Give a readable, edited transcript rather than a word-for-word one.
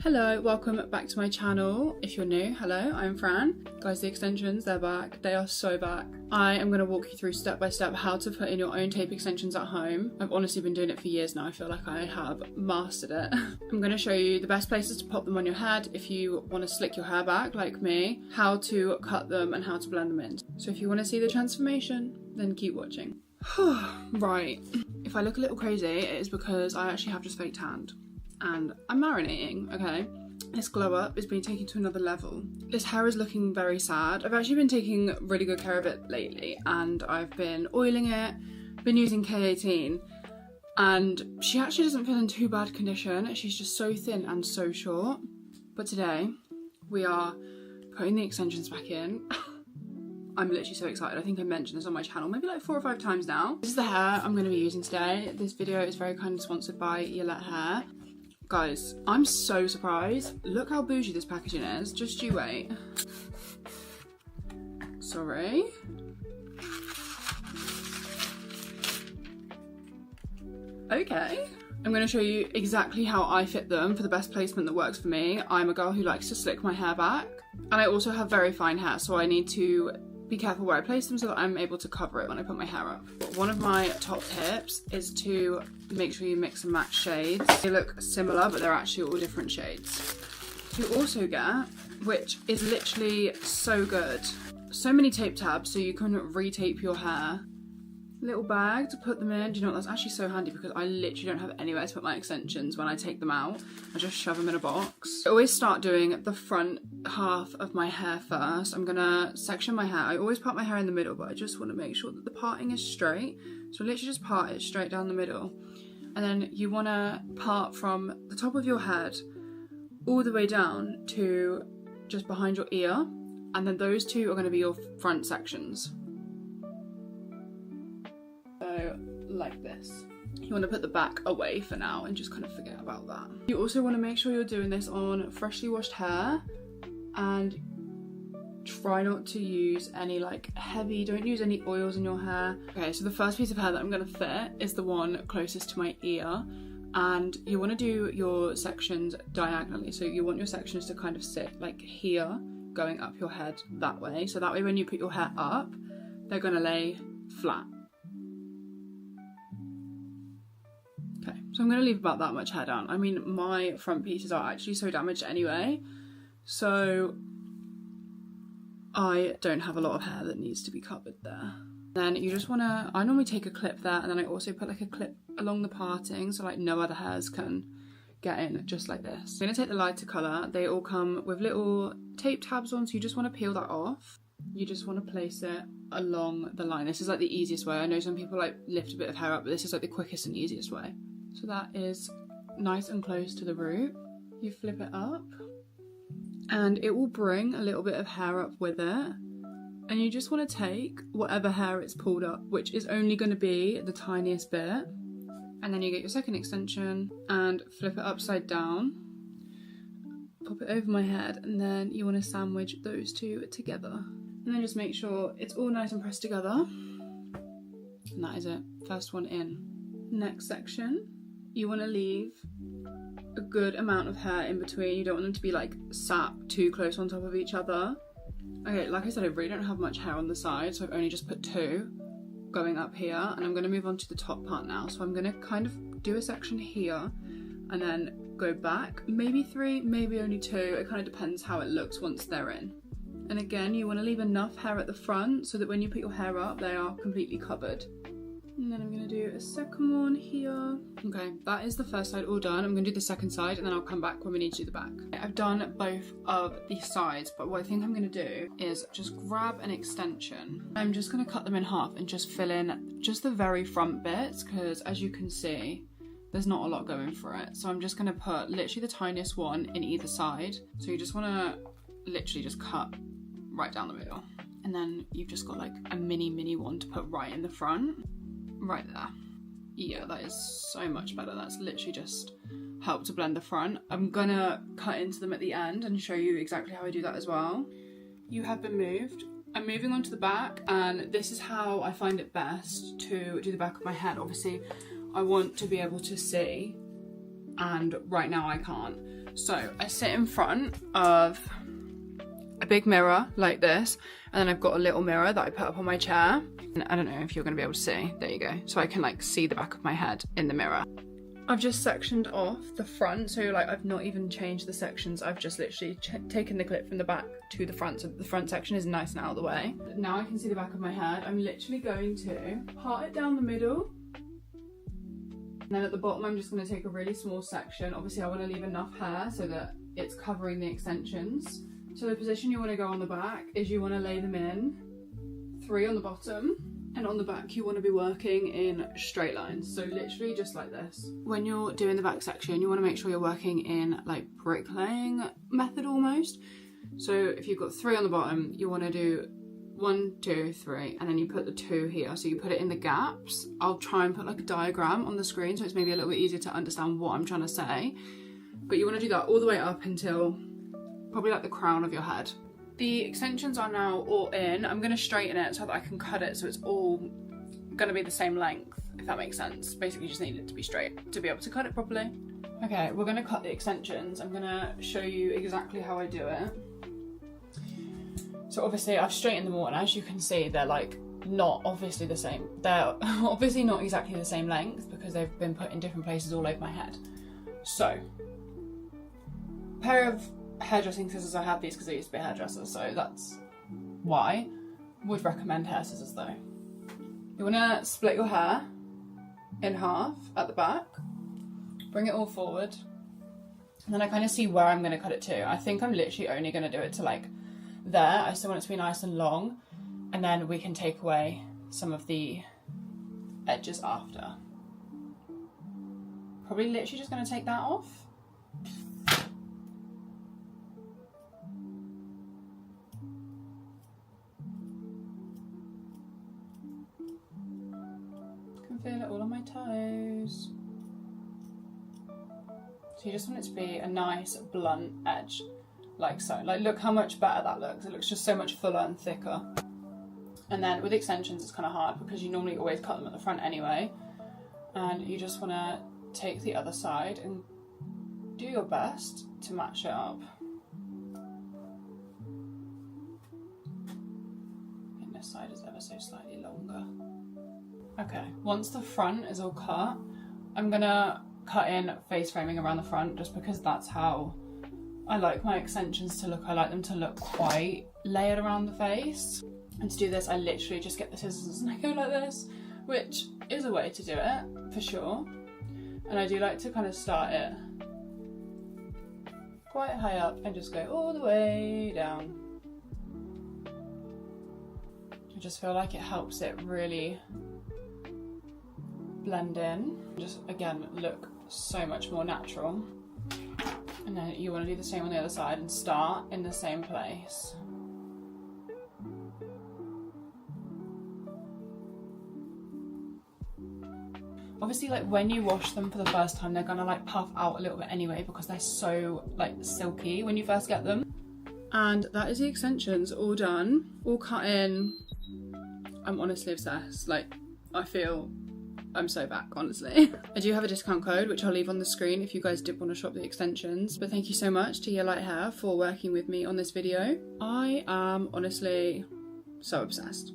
Hello, welcome back to my channel. If you're new, hello, I'm Fran. Guys, the extensions, they're back. They are so back. I am going to walk you through step by step how to put in your own tape extensions at home. I've honestly been doing it for years now. I feel like I have mastered it. I'm going to show you the best places to pop them on your head if you want to slick your hair back like me, how to cut them and how to blend them in. So if you want to see the transformation, then keep watching. Right, if I look a little crazy, it is because I actually have just fake tanned. And I'm marinating, okay? This glow up is being taken to another level. This hair is looking very sad. I've actually been taking really good care of it lately, and I've been oiling it, been using K18, and she actually doesn't feel in too bad condition. She's just so thin and so short. But today, we are putting the extensions back in. I'm literally so excited. I think I mentioned this on my channel maybe like 4 or 5 times now. This is the hair I'm going to be using today. This video is very kindly sponsored by Yilite Hair. Guys, I'm so surprised. Look how bougie this packaging is. Just you wait. Sorry. Okay. I'm going to show you exactly how I fit them for the best placement that works for me. I'm a girl who likes to slick my hair back. And I also have very fine hair, so I need to be careful where I place them so that I'm able to cover it when I put my hair up. But one of my top tips is to make sure you mix and match shades. They look similar, but they're actually all different shades. You also get, which is literally so good, so many tape tabs so you can retape your hair. Little bag to put them in. Do you know what, that's actually so handy because I literally don't have anywhere to put my extensions when I take them out. I just shove them in a box. I always start doing the front half of my hair first. I'm gonna section my hair. I always part my hair in the middle, but I just want to make sure that the parting is straight. So I literally just part it straight down the middle. And then you want to part from the top of your head all the way down to just behind your ear. And then those two are going to be your front sections. Like this. You want to put the back away for now and just kind of forget about that. You also want to make sure you're doing this on freshly washed hair, and try not to use any like heavy, don't use any oils in your hair. Okay, so the first piece of hair that I'm going to fit is the one closest to my ear, and you want to do your sections diagonally. So you want your sections to kind of sit like here, going up your head that way. So that way when you put your hair up, they're going to lay flat. So I'm going to leave about that much hair down. I mean, my front pieces are actually so damaged anyway, so I don't have a lot of hair that needs to be covered there. Then you just want to, I normally take a clip there, and then I also put like a clip along the parting so like no other hairs can get in, just like this. I'm going to take the lighter colour. They all come with little tape tabs on, so you just want to peel that off. You just want to place it along the line. This is like the easiest way. I know some people like lift a bit of hair up, but this is like the quickest and easiest way. So that is nice and close to the root. You flip it up and it will bring a little bit of hair up with it. And you just want to take whatever hair it's pulled up, which is only going to be the tiniest bit. And then you get your second extension and flip it upside down. Pop it over my head, and then you want to sandwich those two together. And then just make sure it's all nice and pressed together. And that is it. First one in. Next section. You want to leave a good amount of hair in between. You don't want them to be like sat too close on top of each other. Okay, like I said, I really don't have much hair on the side, so I've only just put 2 going up here, and I'm going to move on to the top part now. So I'm going to kind of do a section here and then go back, maybe 3, maybe only 2. It kind of depends how it looks once they're in. And again, you want to leave enough hair at the front so that when you put your hair up, they are completely covered. And then I'm going to do a second one here. Okay, that is the first side all done. I'm going to do the second side, and then I'll come back when we need to do the back. I've done both of the sides, but what I think I'm going to do is just grab an extension. I'm just going to cut them in half and just fill in just the very front bits, because as you can see, there's not a lot going for it. So I'm just going to put literally the tiniest one in either side. So you just want to literally just cut right down the middle. And then you've just got like a mini one to put right in the front. Right there. Yeah, that is so much better. That's literally just helped to blend the front. I'm gonna cut into them at the end and show you exactly how I do that as well. You have been moved. I'm moving on to the back, and this is how I find it best to do the back of my head. Obviously, I want to be able to see, and right now I can't. So I sit in front of a big mirror like this, and then I've got a little mirror that I put up on my chair. And I don't know if you're gonna be able to see, there you go. So I can like see the back of my head in the mirror. I've just sectioned off the front, so like I've not even changed the sections. I've just literally taken the clip from the back to the front, so the front section is nice and out of the way. Now I can see the back of my head. I'm literally going to part it down the middle. And then at the bottom, I'm just going to take a really small section. Obviously, I want to leave enough hair so that it's covering the extensions. So the position you want to go on the back is you want to lay them in 3 on the bottom. And on the back, you want to be working in straight lines. So literally just like this. When you're doing the back section, you want to make sure you're working in like bricklaying method almost. So if you've got 3 on the bottom, you want to do 1, 2, 3, and then you put the 2 here. So you put it in the gaps. I'll try and put like a diagram on the screen so it's maybe a little bit easier to understand what I'm trying to say. But you want to do that all the way up until probably like the crown of your head. The extensions are now all in. I'm going to straighten it so that I can cut it so it's all going to be the same length, if that makes sense. Basically, you just need it to be straight to be able to cut it properly. Okay, we're going to cut the extensions. I'm going to show you exactly how I do it. So obviously I've straightened them all, and as you can see, they're like not obviously the same. They're obviously not exactly the same length because they've been put in different places all over my head. So, a pair of hairdressing scissors. I have these because I used to be a hairdresser, so that's why. Would recommend hair scissors though. You want to split your hair in half at the back, bring it all forward, and then I kind of see where I'm going to cut it to. I think I'm literally only going to do it to like there. I still want it to be nice and long, and then we can take away some of the edges after. Probably literally just going to take that off. Feel it all on my toes. So you just want it to be a nice blunt edge, like so. Like look how much better that looks. It looks just so much fuller and thicker. And then with extensions it's kind of hard because you normally always cut them at the front anyway. And you just want to take the other side and do your best to match it up. And this side is ever so slightly longer. Okay, once the front is all cut, I'm gonna cut in face framing around the front just because that's how I like my extensions to look. I like them to look quite layered around the face. And to do this, I literally just get the scissors and I go like this, which is a way to do it, for sure. And I do like to kind of start it quite high up and just go all the way down. I just feel like it helps it really blend in, just again look so much more natural. And then you want to do the same on the other side and start in the same place. Obviously, like when you wash them for the first time, they're gonna like puff out a little bit anyway because they're so like silky when you first get them. And that is the extensions all done, all cut in. I'm honestly obsessed. Like I feel I'm so back, honestly. I do have a discount code, which I'll leave on the screen if you guys did want to shop the extensions. But thank you so much to Yilite Hair for working with me on this video. I am honestly so obsessed.